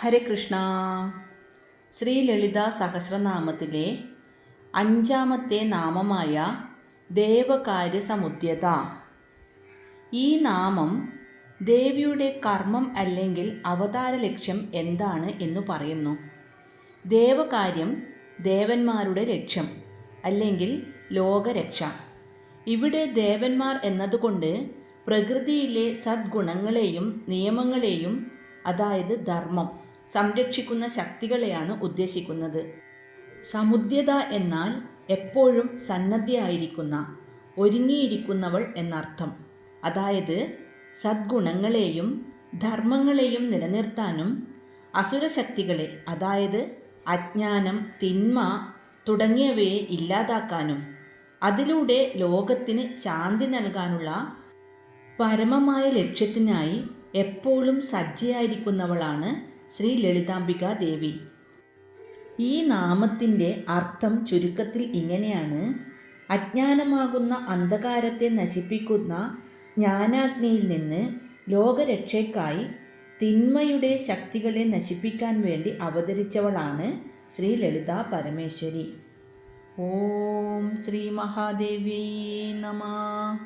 ഹരേ കൃഷ്ണ. ശ്രീ ലളിതാ സഹസ്രനാമത്തിലെ 5-ാമത്തെ നാമമായ ദേവകാര്യസമുദ്യത. ഈ നാമം ദേവിയുടെ കർമ്മം അല്ലെങ്കിൽ അവതാര ലക്ഷ്യം എന്താണ് എന്നു പറയുന്നു. ദേവകാര്യം ദേവന്മാരുടെ ലക്ഷ്യം അല്ലെങ്കിൽ ലോകരക്ഷ. ഇവിടെ ദേവന്മാർ എന്നതുകൊണ്ട് പ്രകൃതിയിലെ സദ്ഗുണങ്ങളെയും നിയമങ്ങളെയും, അതായത് ധർമ്മം, സംരക്ഷിക്കുന്ന ശക്തികളെയാണ് ഉദ്ദേശിക്കുന്നത്. സമുദ്യത എന്നാൽ എപ്പോഴും സന്നദ്ധയായിരിക്കുന്ന, ഒരുങ്ങിയിരിക്കുന്നവൾ എന്നർത്ഥം. അതായത് സദ്ഗുണങ്ങളെയും ധർമ്മങ്ങളെയും നിലനിർത്താനും അസുരശക്തികളെ, അതായത് അജ്ഞാനം, തിന്മ തുടങ്ങിയവയെ ഇല്ലാതാക്കാനും അതിലൂടെ ലോകത്തിന് ശാന്തി നൽകാനുള്ള പരമമായ ലക്ഷ്യത്തിനായി എപ്പോഴും സജ്ജയായിരിക്കുന്നവളാണ് ശ്രീ ലളിതാംബിക ദേവി. ഈ നാമത്തിൻ്റെ അർത്ഥം ചുരുക്കത്തിൽ ഇങ്ങനെയാണ്: അജ്ഞാനമാകുന്ന അന്ധകാരത്തെ നശിപ്പിക്കുന്ന ജ്ഞാനാഗ്നിയിൽ നിന്ന് ലോകരക്ഷയ്ക്കായി തിന്മയുടെ ശക്തികളെ നശിപ്പിക്കാൻ വേണ്ടി അവതരിച്ചവളാണ് ശ്രീ ലളിതാ പരമേശ്വരി. ഓം ശ്രീ മഹാദേവി നമഃ.